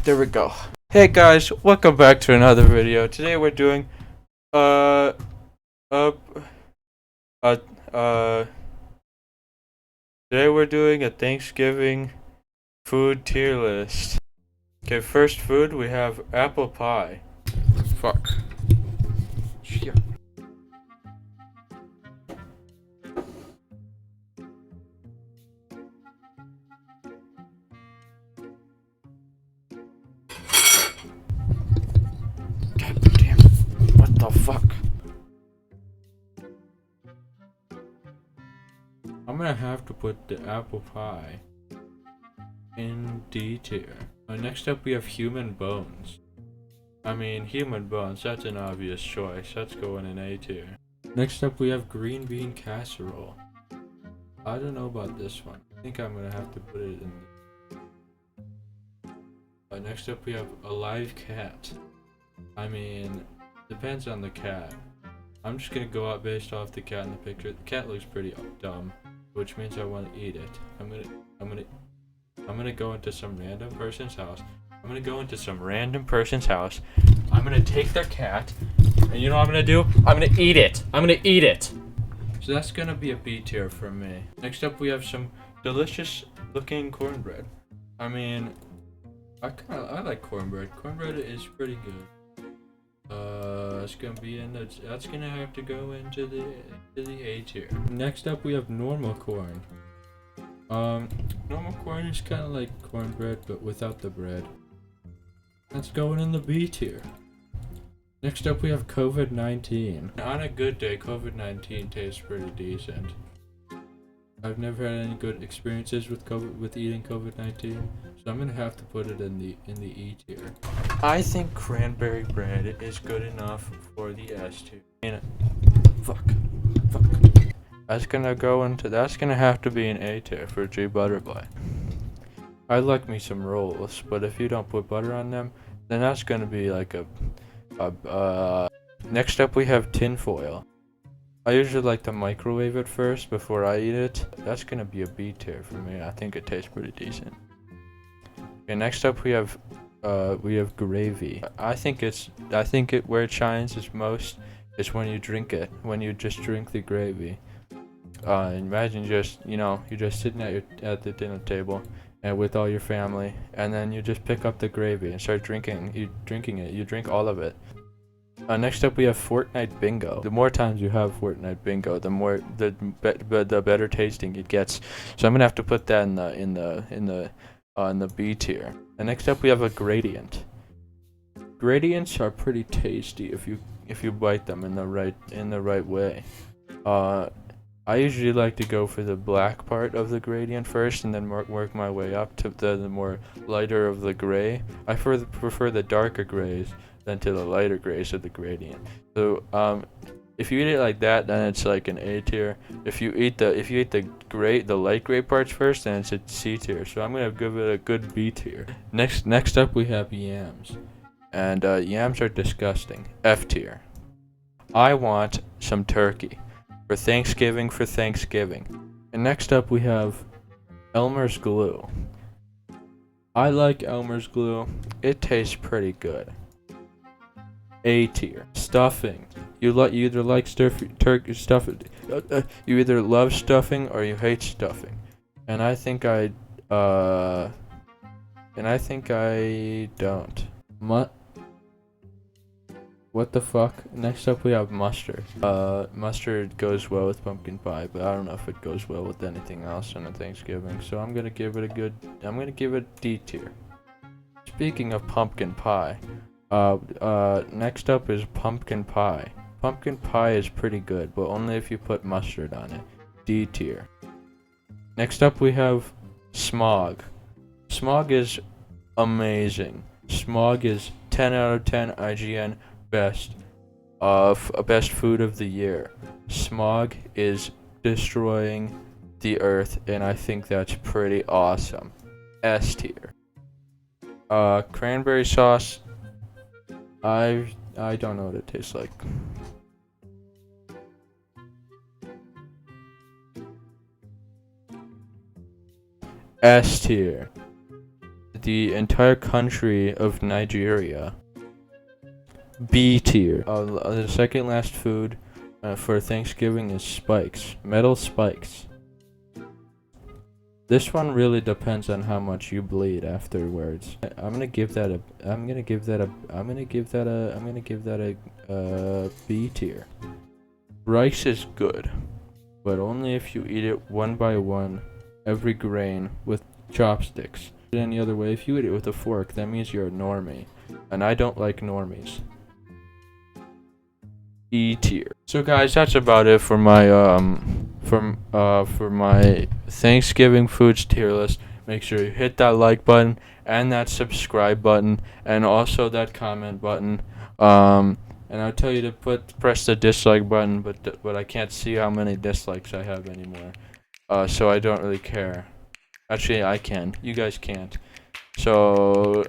There we go. Hey guys, welcome back to another video. Today we're doing uh uh uh uh today we're doing a Thanksgiving food tier list. Okay, first food we have apple pie. Fuck. Shit. God damn it. What the fuck? I'm gonna have to put the apple pie in D tier. Next up we have human bones. Human bones, that's an obvious choice. That's going in A tier. Next up we have green bean casserole. I don't know about this one. I think I'm gonna have to put it in. Next up we have a live cat. Depends on the cat. I'm just gonna go out based off the cat in the picture. The cat looks pretty dumb, which means I want to eat it. I'm gonna go into some random person's house. I'm gonna take their cat, and you know what I'm gonna do? I'm gonna eat it. So that's gonna be a B tier for me. Next up we have some delicious looking cornbread. I like cornbread. Cornbread is pretty good. It's gonna be that's gonna have to go into the A tier. Next up we have normal corn. Normal corn is kind of like cornbread but without the bread. That's going in the B tier. Next up we have COVID-19. On a good day, COVID-19 tastes pretty decent. I've never had any good experiences with eating COVID-19, so I'm gonna have to put it in the E tier. I think cranberry bread is good enough for the S tier. Fuck. That's gonna have to be an A tier for G Butterfly. I like me some rolls, but if you don't put butter on them, then that's gonna be like Next up we have tinfoil. I usually like to microwave it first before I eat it. That's gonna be a B tier for me. I think it tastes pretty decent. Okay, next up we have gravy. I think where it shines is most is when you drink it. When you just drink the gravy. Imagine you're just sitting at the dinner table and with all your family, and then you just pick up the gravy and start drinking it. You drink all of it. Next up we have Fortnite Bingo. The more times you have Fortnite Bingo, the better tasting it gets. So I'm gonna have to put that in the B tier. And next up we have a gradient. Gradients are pretty tasty if you bite them in the right way. I usually like to go for the black part of the gradient first and then work my way up to the more lighter of the gray. I prefer the darker grays than to the lighter grays of the gradient. So if you eat it like that, then it's like an A tier. If you eat the light gray parts first, then it's a C tier. So I'm gonna give it a good B tier. Next up we have yams, and yams are disgusting. F tier. I want some turkey for Thanksgiving. And next up we have Elmer's glue. I like Elmer's glue. It tastes pretty good. A tier. Stuffing. You either like turkey stuffing. You either love stuffing or you hate stuffing. And I think I don't. What the fuck? Next up we have mustard. Mustard goes well with pumpkin pie, but I don't know if it goes well with anything else on a Thanksgiving. So I'm gonna give it D tier. Speaking of pumpkin pie, next up is pumpkin pie. Pumpkin pie is pretty good, but only if you put mustard on it. D tier. Next up we have smog. Smog is amazing. Smog is 10 out of 10 IGN best food of the year. Smog is destroying the earth, and I think that's pretty awesome. S tier. Cranberry sauce. I don't know what it tastes like. S tier. the entire country of Nigeria. B tier. The second last food for Thanksgiving is spikes. Metal spikes. This one really depends on how much you bleed afterwards. I'm gonna give that a B tier. Rice is good, but only if you eat it one by one, every grain with chopsticks. Any other way, if you eat it with a fork, that means you're a normie, and I don't like normies. E tier. So guys, that's about it for my for my Thanksgiving foods tier list. Make sure you hit that like button and that subscribe button and also that comment button. And I'll tell you to press the dislike button, but I can't see how many dislikes I have anymore. So I don't really care. Actually, I can. You guys can't. So